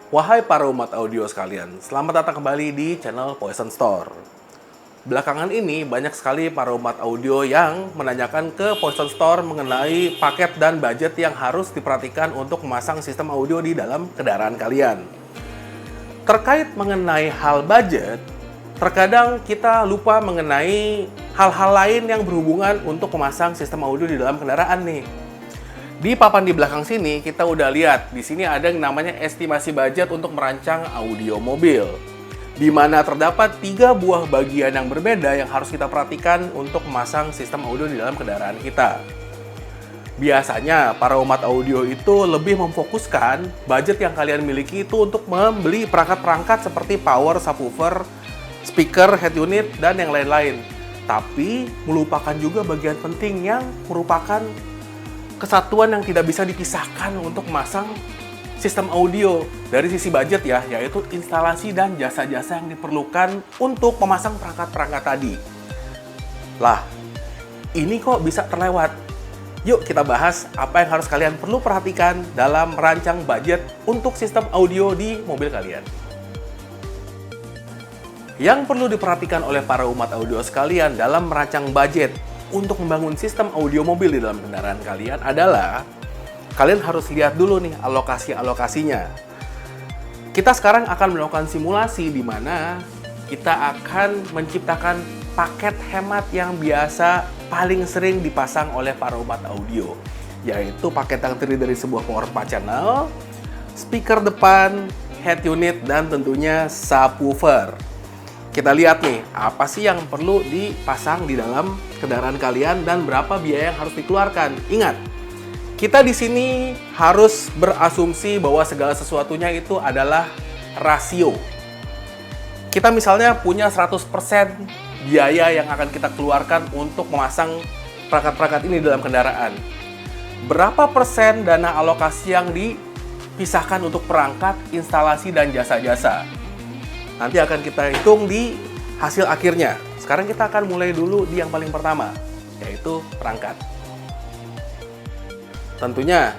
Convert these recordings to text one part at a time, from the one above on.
Wahai para umat audio sekalian, selamat datang kembali di channel Poison Store. Belakangan ini banyak sekali para umat audio yang menanyakan ke Poison Store mengenai paket dan budget yang harus diperhatikan untuk memasang sistem audio di dalam kendaraan kalian. Terkait mengenai hal budget, terkadang kita lupa mengenai hal-hal lain yang berhubungan untuk memasang sistem audio di dalam kendaraan nih. Di papan di belakang sini kita udah lihat, di sini ada yang namanya estimasi budget untuk merancang audio mobil, di mana terdapat 3 buah bagian yang berbeda yang harus kita perhatikan untuk memasang sistem audio di dalam kendaraan kita. Biasanya para umat audio itu lebih memfokuskan budget yang kalian miliki itu untuk membeli perangkat-perangkat seperti power, subwoofer, speaker, head unit, dan yang lain-lain. Tapi melupakan juga bagian penting yang merupakan kesatuan yang tidak bisa dipisahkan untuk memasang sistem audio dari sisi budget ya, yaitu instalasi dan jasa-jasa yang diperlukan untuk memasang perangkat-perangkat tadi. Lah, ini kok bisa terlewat? Yuk kita bahas apa yang harus kalian perlu perhatikan dalam merancang budget untuk sistem audio di mobil kalian. Yang perlu diperhatikan oleh para umat audio sekalian dalam merancang budget untuk membangun sistem audio mobil di dalam kendaraan kalian adalah kalian harus lihat dulu nih alokasi-alokasinya. Kita sekarang akan melakukan simulasi di mana kita akan menciptakan paket hemat yang biasa paling sering dipasang oleh para umat audio, yaitu paket yang terdiri dari sebuah power 4 channel, speaker depan, head unit, dan tentunya subwoofer. Kita lihat nih, apa sih yang perlu dipasang di dalam kendaraan kalian dan berapa biaya yang harus dikeluarkan. Ingat, kita di sini harus berasumsi bahwa segala sesuatunya itu adalah rasio. Kita misalnya punya 100% biaya yang akan kita keluarkan untuk memasang perangkat-perangkat ini dalam kendaraan. Berapa persen dana alokasi yang dipisahkan untuk perangkat, instalasi, dan jasa-jasa? Nanti akan kita hitung di hasil akhirnya. Sekarang kita akan mulai dulu di yang paling pertama, yaitu perangkat. Tentunya,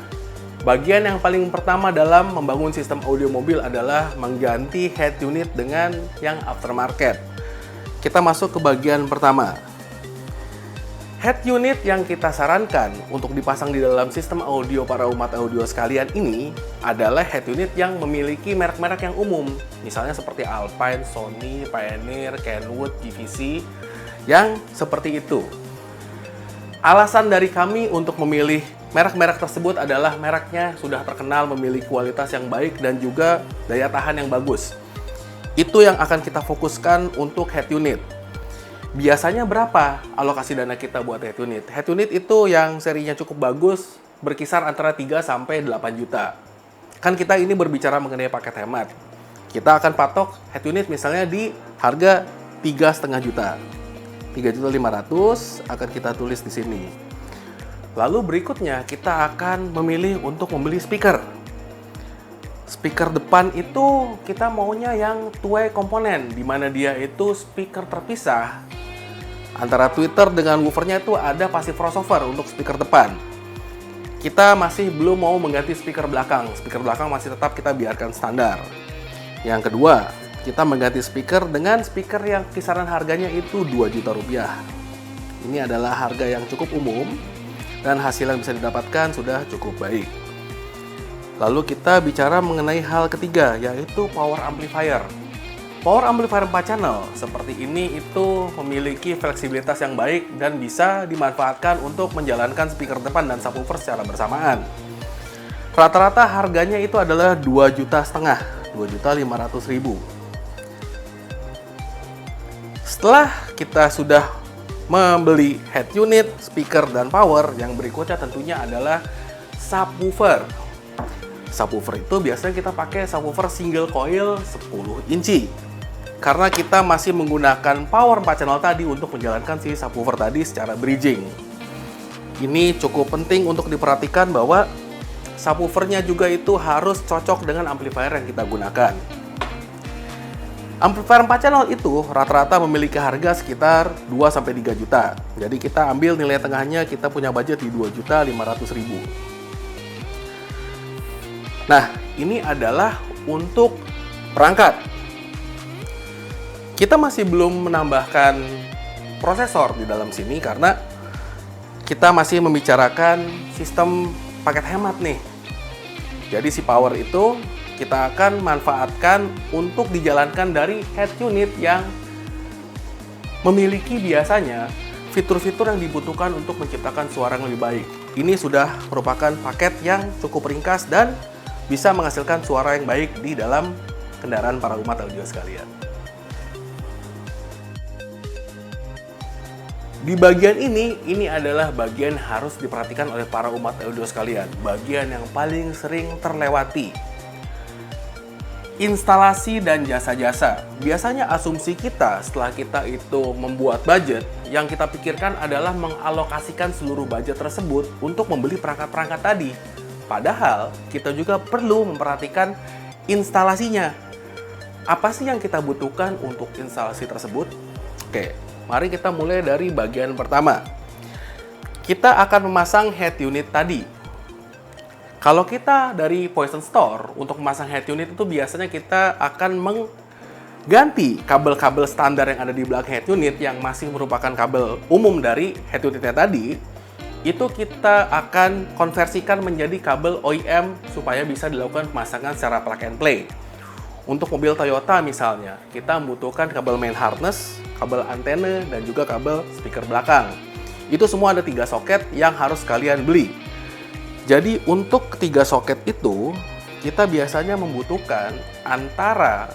bagian yang paling pertama dalam membangun sistem audio mobil adalah mengganti head unit dengan yang aftermarket. Kita masuk ke bagian pertama. Head unit yang kita sarankan untuk dipasang di dalam sistem audio para umat audio sekalian ini adalah head unit yang memiliki merek-merek yang umum. Misalnya seperti Alpine, Sony, Pioneer, Kenwood, GVC, yang seperti itu. Alasan dari kami untuk memilih merek-merek tersebut adalah mereknya sudah terkenal memiliki kualitas yang baik dan juga daya tahan yang bagus. Itu yang akan kita fokuskan untuk head unit. Biasanya berapa alokasi dana kita buat head unit? Head unit itu yang serinya cukup bagus, berkisar antara 3 sampai 8 juta. Kan kita ini berbicara mengenai paket hemat. Kita akan patok head unit misalnya di harga 3,5 juta. 3.500.000 akan kita tulis di sini. Lalu berikutnya kita akan memilih untuk membeli speaker. Speaker depan itu kita maunya yang two-way komponen, di mana dia itu speaker terpisah. Antara tweeter dengan woofernya itu ada passive crossover untuk speaker depan. Kita masih belum mau mengganti speaker belakang. Speaker belakang masih tetap kita biarkan standar. Yang kedua, kita mengganti speaker dengan speaker yang kisaran harganya itu 2 juta rupiah. Ini adalah harga yang cukup umum dan hasil yang bisa didapatkan sudah cukup baik. Lalu kita bicara mengenai hal ketiga, yaitu power amplifier. Power amplifier 4 channel seperti ini itu memiliki fleksibilitas yang baik dan bisa dimanfaatkan untuk menjalankan speaker depan dan subwoofer secara bersamaan. Rata-rata harganya itu adalah 2,5 juta, 2.500.000. Setelah kita sudah membeli head unit, speaker, dan power, yang berikutnya tentunya adalah subwoofer. Subwoofer itu biasanya kita pakai subwoofer single coil 10 inci. Karena kita masih menggunakan power 4 channel tadi untuk menjalankan si subwoofer tadi secara bridging. Ini cukup penting untuk diperhatikan bahwa subwoofernya juga itu harus cocok dengan amplifier yang kita gunakan. Amplifier 4 channel itu rata-rata memiliki harga sekitar 2-3 juta. Jadi kita ambil nilai tengahnya, kita punya budget di 2.500.000. Nah, ini adalah untuk perangkat. Kita masih belum menambahkan prosesor di dalam sini karena kita masih membicarakan sistem paket hemat nih. Jadi si power itu kita akan manfaatkan untuk dijalankan dari head unit yang memiliki biasanya fitur-fitur yang dibutuhkan untuk menciptakan suara yang lebih baik. Ini sudah merupakan paket yang cukup ringkas dan bisa menghasilkan suara yang baik di dalam kendaraan para umat audio sekalian. Di bagian ini adalah bagian harus diperhatikan oleh para umat audio sekalian. Bagian yang paling sering terlewati. Instalasi dan jasa-jasa. Biasanya asumsi kita setelah kita itu membuat budget, yang kita pikirkan adalah mengalokasikan seluruh budget tersebut untuk membeli perangkat-perangkat tadi. Padahal kita juga perlu memperhatikan instalasinya. Apa sih yang kita butuhkan untuk instalasi tersebut? Oke, mari kita mulai dari bagian pertama. Kita akan memasang head unit tadi. Kalau kita dari Poison Store, untuk memasang head unit itu biasanya kita akan mengganti kabel-kabel standar yang ada di belakang head unit yang masih merupakan kabel umum dari head unitnya tadi. Itu kita akan konversikan menjadi kabel OEM supaya bisa dilakukan pemasangan secara plug and play. Untuk mobil Toyota misalnya, kita membutuhkan kabel main harness, kabel antena, dan juga kabel speaker belakang. Itu semua ada 3 soket yang harus kalian beli. Jadi untuk ketiga soket itu, kita biasanya membutuhkan antara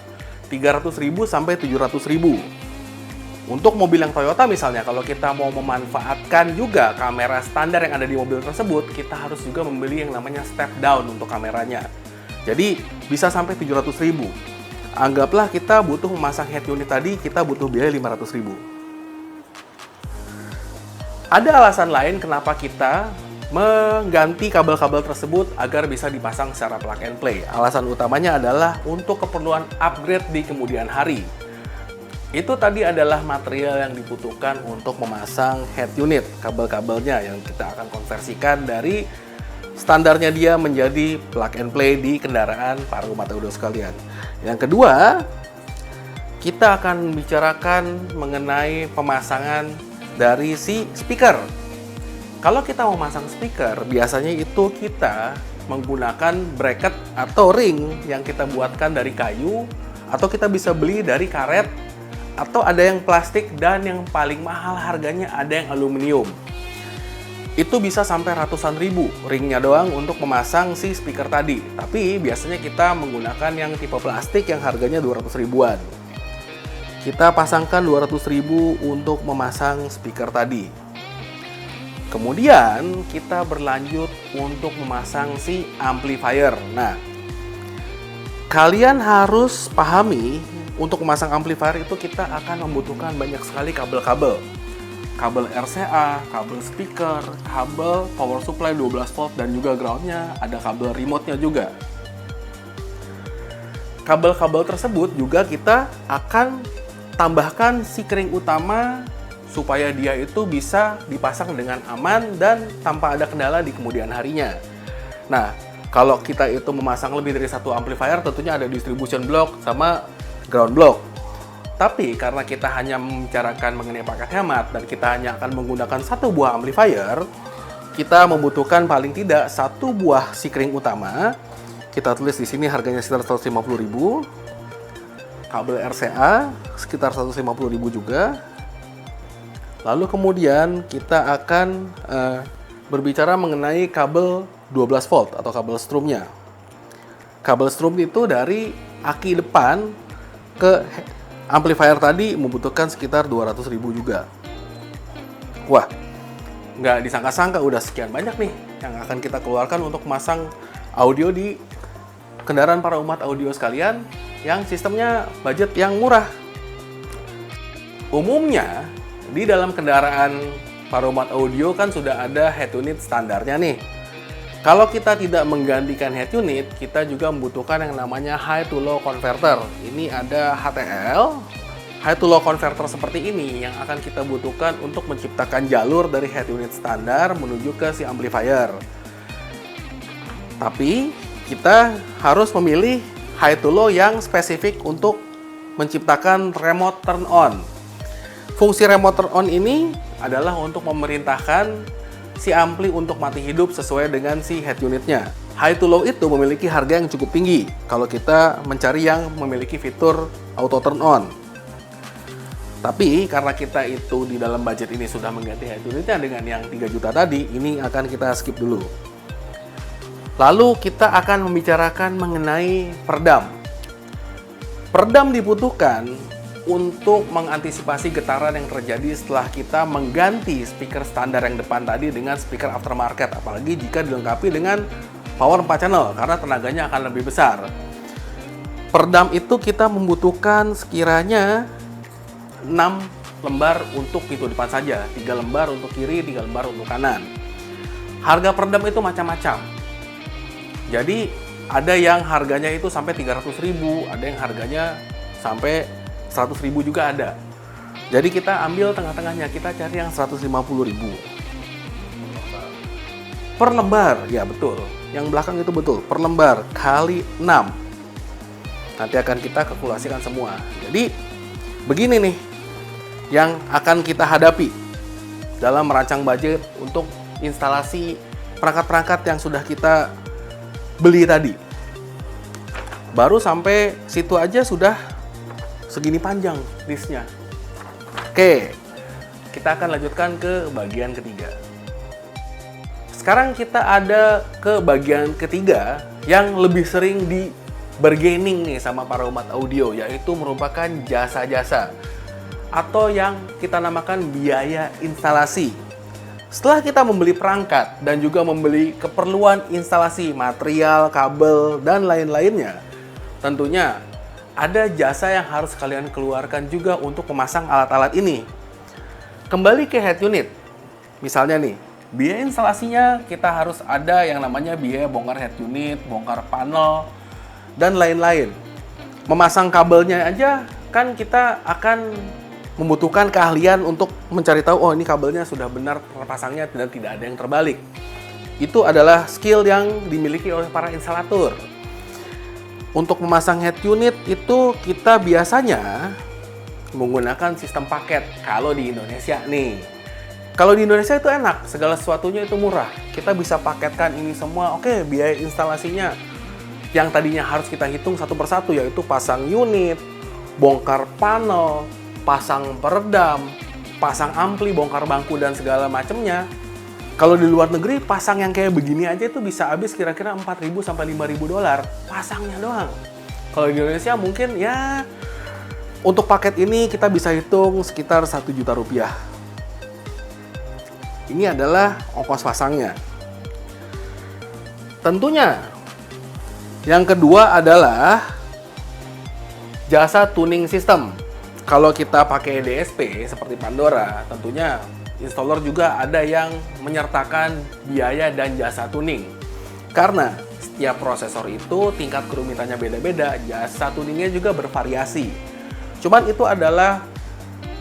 300.000 sampai 700.000. Untuk mobil yang Toyota misalnya, kalau kita mau memanfaatkan juga kamera standar yang ada di mobil tersebut, kita harus juga membeli yang namanya step down untuk kameranya. Jadi bisa sampai 700.000. Anggaplah kita butuh memasang head unit tadi, kita butuh biaya 500.000. Ada alasan lain kenapa kita mengganti kabel-kabel tersebut agar bisa dipasang secara plug and play. Alasan utamanya adalah untuk keperluan upgrade di kemudian hari. Itu tadi adalah material yang dibutuhkan untuk memasang head unit, kabel-kabelnya yang kita akan konversikan dari standarnya dia menjadi plug and play di kendaraan para umat audio sekalian. Yang kedua, kita akan bicarakan mengenai pemasangan dari si speaker. Kalau kita mau masang speaker, biasanya itu kita menggunakan bracket atau ring yang kita buatkan dari kayu, atau kita bisa beli dari karet, atau ada yang plastik, dan yang paling mahal harganya ada yang aluminium. Itu bisa sampai ratusan ribu ringnya doang untuk memasang si speaker tadi. Tapi biasanya kita menggunakan yang tipe plastik yang harganya 200 ribuan. Kita pasangkan 200 ribu untuk memasang speaker tadi. Kemudian kita berlanjut untuk memasang si amplifier. Nah, kalian harus pahami untuk memasang amplifier itu kita akan membutuhkan banyak sekali kabel-kabel. Kabel RCA, kabel speaker, kabel power supply 12 volt dan juga groundnya, ada kabel remote-nya juga. Kabel-kabel tersebut juga kita akan tambahkan si kring utama supaya dia itu bisa dipasang dengan aman dan tanpa ada kendala di kemudian harinya. Nah, kalau kita itu memasang lebih dari satu amplifier, tentunya ada distribution block sama ground block. Tapi karena kita hanya membicarakan mengenai paket hemat dan kita hanya akan menggunakan satu buah amplifier, kita membutuhkan paling tidak satu buah si kring utama. Kita tulis di sini harganya sekitar 150.000. Kabel RCA sekitar 150.000 juga. Lalu kemudian kita akan berbicara mengenai kabel 12 volt atau kabel strumnya. Kabel strum itu dari aki depan ke amplifier tadi membutuhkan sekitar 200.000 juga. Wah, nggak disangka-sangka udah sekian banyak nih yang akan kita keluarkan untuk memasang audio di kendaraan para umat audio sekalian yang sistemnya budget yang murah. Umumnya di dalam kendaraan para umat audio kan sudah ada head unit standarnya nih. Kalau kita tidak menggantikan head unit, kita juga membutuhkan yang namanya high to low converter. Ini ada HTL, high to low converter seperti ini yang akan kita butuhkan untuk menciptakan jalur dari head unit standar menuju ke si amplifier. Tapi kita harus memilih high to low yang spesifik untuk menciptakan remote turn on. Fungsi remote turn on ini adalah untuk memerintahkan si ampli untuk mati hidup sesuai dengan si head unitnya. High to low itu memiliki harga yang cukup tinggi kalau kita mencari yang memiliki fitur auto turn on. Tapi karena kita itu di dalam budget ini sudah mengganti head unitnya dengan yang 3 juta tadi, ini akan kita skip dulu. Lalu kita akan membicarakan mengenai peredam. Peredam dibutuhkan untuk mengantisipasi getaran yang terjadi setelah kita mengganti speaker standar yang depan tadi dengan speaker aftermarket, apalagi jika dilengkapi dengan power 4 channel karena tenaganya akan lebih besar. Peredam itu kita membutuhkan sekiranya 6 lembar untuk pintu depan saja, 3 lembar untuk kiri, 3 lembar untuk kanan. Harga peredam itu macam-macam. Jadi ada yang harganya itu sampai 300.000, ada yang harganya sampai 100.000 juga ada. Jadi kita ambil tengah-tengahnya, kita cari yang 150.000 per lembar. Ya betul, yang belakang itu betul, per lembar kali 6. Nanti akan kita kalkulasikan semua. Jadi begini nih yang akan kita hadapi dalam merancang budget untuk instalasi perangkat-perangkat yang sudah kita beli tadi. Baru sampai situ aja sudah segini panjang listnya. Oke, kita akan lanjutkan ke bagian ketiga. Sekarang kita ada ke bagian ketiga yang lebih sering di bargaining nih sama para umat audio, yaitu merupakan jasa-jasa atau yang kita namakan biaya instalasi. Setelah kita membeli perangkat dan juga membeli keperluan instalasi, material, kabel, dan lain-lainnya, tentunya ada jasa yang harus kalian keluarkan juga untuk memasang alat-alat ini. Kembali ke head unit. Misalnya nih, biaya instalasinya kita harus ada yang namanya biaya bongkar head unit, bongkar panel, dan lain-lain. Memasang kabelnya aja kan kita akan membutuhkan keahlian untuk mencari tahu, oh ini kabelnya sudah benar terpasangnya dan tidak ada yang terbalik. Itu adalah skill yang dimiliki oleh para instalator. Untuk memasang head unit itu kita biasanya menggunakan sistem paket kalau di Indonesia nih. Kalau di Indonesia itu enak, segala sesuatunya itu murah. Kita bisa paketkan ini semua, oke, biaya instalasinya yang tadinya harus kita hitung satu persatu, yaitu pasang unit, bongkar panel, pasang peredam, pasang ampli, bongkar bangku, dan segala macamnya. Kalau di luar negeri, pasang yang kayak begini aja itu bisa habis kira-kira 4.000 sampai 5.000 dolar. Pasangnya doang. Kalau di Indonesia mungkin ya, untuk paket ini kita bisa hitung sekitar 1 juta rupiah. Ini adalah ongkos pasangnya. Tentunya, yang kedua adalah jasa tuning system. Kalau kita pakai DSP seperti Pandora, tentunya installer juga ada yang menyertakan biaya dan jasa tuning. Karena setiap prosesor itu tingkat kerumitannya beda-beda, jasa tuningnya juga bervariasi. Cuman itu adalah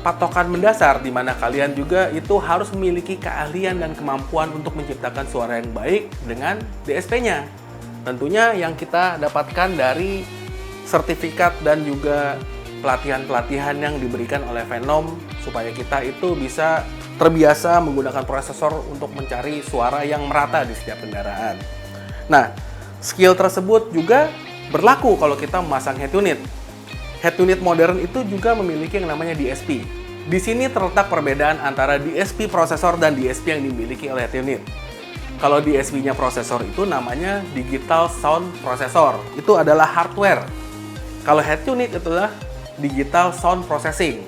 patokan mendasar di mana kalian juga itu harus memiliki keahlian dan kemampuan untuk menciptakan suara yang baik dengan DSP-nya. Tentunya yang kita dapatkan dari sertifikat dan juga pelatihan-pelatihan yang diberikan oleh Venom supaya kita itu bisa terbiasa menggunakan prosesor untuk mencari suara yang merata di setiap kendaraan. Nah, skill tersebut juga berlaku kalau kita memasang head unit. Head unit modern itu juga memiliki yang namanya DSP. Di sini terletak perbedaan antara DSP prosesor dan DSP yang dimiliki oleh head unit. Kalau DSP-nya prosesor itu namanya Digital Sound Processor. Itu adalah hardware. Kalau head unit itulah Digital Sound Processing.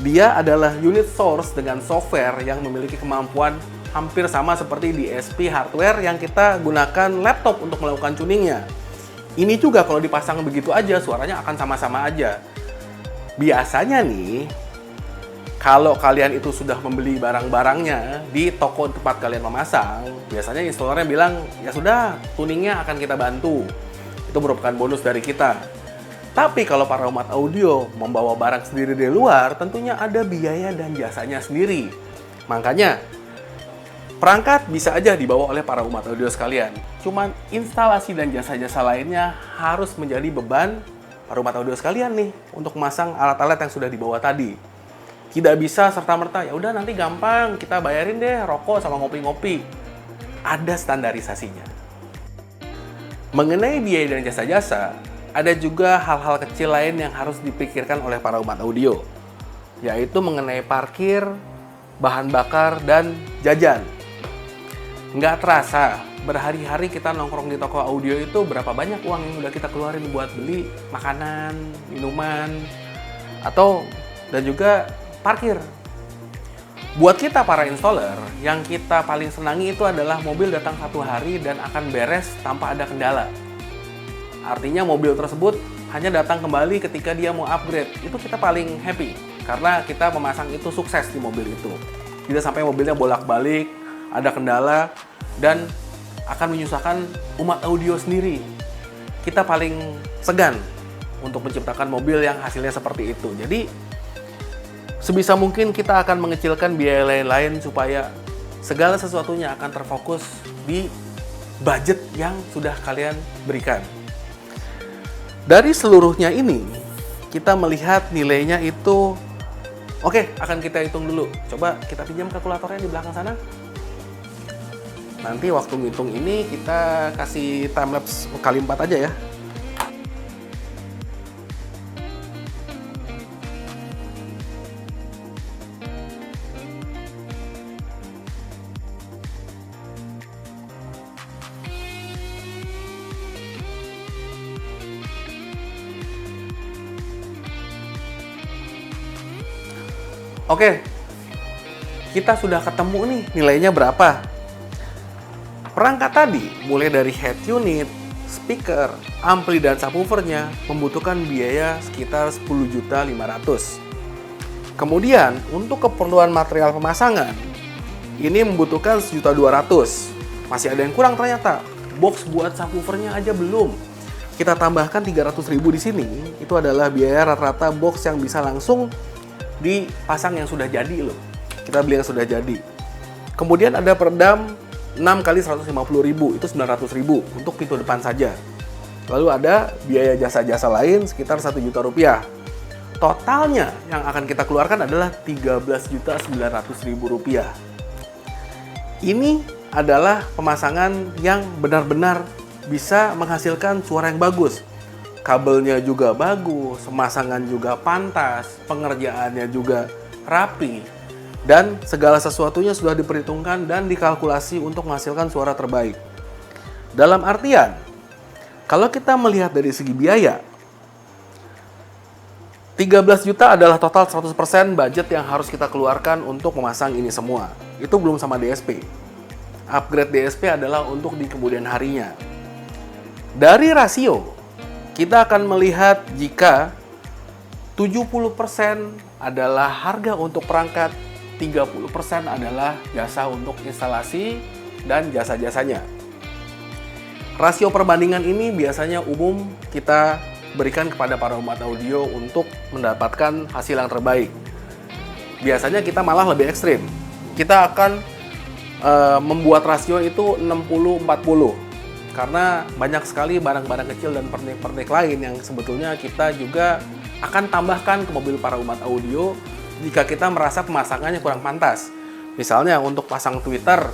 Dia adalah unit source dengan software yang memiliki kemampuan hampir sama seperti DSP hardware yang kita gunakan laptop untuk melakukan tuningnya. Ini juga kalau dipasang begitu aja, suaranya akan sama-sama aja. Biasanya nih, kalau kalian itu sudah membeli barang-barangnya di toko tempat kalian memasang, biasanya installernya bilang, ya sudah, tuningnya akan kita bantu. Itu merupakan bonus dari kita. Tapi kalau para umat audio membawa barang sendiri dari luar, tentunya ada biaya dan jasanya sendiri. Makanya, Perangkat bisa aja dibawa oleh para umat audio sekalian. Cuman instalasi dan jasa-jasa lainnya harus menjadi beban para umat audio sekalian nih untuk memasang alat-alat yang sudah dibawa tadi. Tidak bisa serta-merta, ya udah nanti gampang kita bayarin deh rokok sama ngopi-ngopi. Ada standarisasinya. Mengenai biaya dan jasa-jasa, ada juga hal-hal kecil lain yang harus dipikirkan oleh para umat audio, yaitu mengenai parkir, bahan bakar, dan jajan. Nggak terasa, berhari-hari kita nongkrong di toko audio itu berapa banyak uang yang udah kita keluarin buat beli makanan, minuman, dan juga parkir. Buat kita para installer, yang kita paling senangi itu adalah mobil datang satu hari dan akan beres tanpa ada kendala. Artinya mobil tersebut hanya datang kembali ketika dia mau upgrade. Itu kita paling happy, karena kita memasang itu sukses di mobil itu. Tidak sampai mobilnya bolak-balik, ada kendala, dan akan menyusahkan umat audio sendiri. Kita paling segan untuk menciptakan mobil yang hasilnya seperti itu. Jadi, sebisa mungkin kita akan mengecilkan biaya lain-lain supaya segala sesuatunya akan terfokus di budget yang sudah kalian berikan. Dari seluruhnya ini, kita melihat nilainya itu, oke, akan kita hitung dulu. Coba kita pinjam kalkulatornya di belakang sana. Nanti waktu ngitung ini kita kasih timelapse kali 4 aja ya. Oke, kita sudah ketemu nih nilainya berapa. Perangkat tadi, mulai dari head unit, speaker, ampli, dan subwoofernya membutuhkan biaya sekitar 10.500.000. Kemudian, untuk keperluan material pemasangan, ini membutuhkan 1.200.000. Masih ada yang kurang ternyata. Box buat subwoofernya aja belum. Kita tambahkan 300.000 di sini, itu adalah biaya rata-rata box yang bisa langsung dipasang yang sudah jadi loh. Kita beli yang sudah jadi. Kemudian ada peredam 6 kali 150.000, itu 900.000 untuk pintu depan saja. Lalu ada biaya jasa-jasa lain sekitar 1 juta rupiah. Totalnya yang akan kita keluarkan adalah 13.900.000 rupiah. Ini adalah pemasangan yang benar-benar bisa menghasilkan suara yang bagus. Kabelnya juga bagus, pemasangan juga pantas, pengerjaannya juga rapi, dan segala sesuatunya sudah diperhitungkan dan dikalkulasi untuk menghasilkan suara terbaik. Dalam artian, kalau kita melihat dari segi biaya, 13 juta adalah total 100% budget yang harus kita keluarkan untuk memasang ini semua. Itu belum sama DSP. Upgrade DSP adalah untuk di kemudian harinya. Dari rasio, kita akan melihat jika 70% adalah harga untuk perangkat, 30% adalah jasa untuk instalasi dan jasa-jasanya. Rasio perbandingan ini biasanya umum kita berikan kepada para umat audio untuk mendapatkan hasil yang terbaik. Biasanya kita malah lebih ekstrim. Kita akan membuat rasio itu 60-40. Karena banyak sekali barang-barang kecil dan pernik-pernik lain yang sebetulnya kita juga akan tambahkan ke mobil para umat audio jika kita merasa pemasangannya kurang pantas. Misalnya untuk pasang Twitter,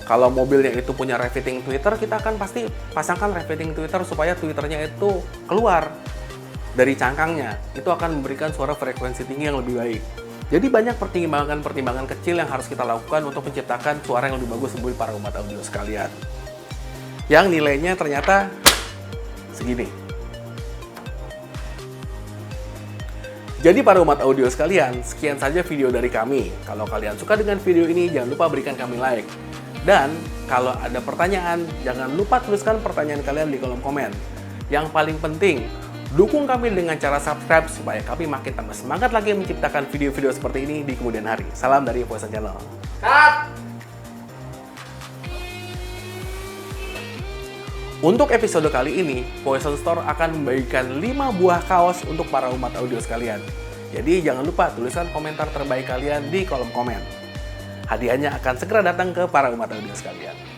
kalau mobilnya itu punya refitting Twitter, kita akan pasti pasangkan refitting Twitter supaya Twitternya itu keluar dari cangkangnya. Itu akan memberikan suara frekuensi tinggi yang lebih baik. Jadi banyak pertimbangan-pertimbangan kecil yang harus kita lakukan untuk menciptakan suara yang lebih bagus mobil para umat audio sekalian. Yang nilainya ternyata segini. Jadi para umat audio sekalian, sekian saja video dari kami. Kalau kalian suka dengan video ini, jangan lupa berikan kami like. Dan kalau ada pertanyaan, jangan lupa tuliskan pertanyaan kalian di kolom komen. Yang paling penting, dukung kami dengan cara subscribe supaya kami makin tambah semangat lagi menciptakan video-video seperti ini di kemudian hari. Salam dari Poison Channel. Cut! Untuk episode kali ini, Poison Store akan membagikan 5 buah kaos untuk para umat audio sekalian. Jadi jangan lupa tuliskan komentar terbaik kalian di kolom komen. Hadiahnya akan segera datang ke para umat audio sekalian.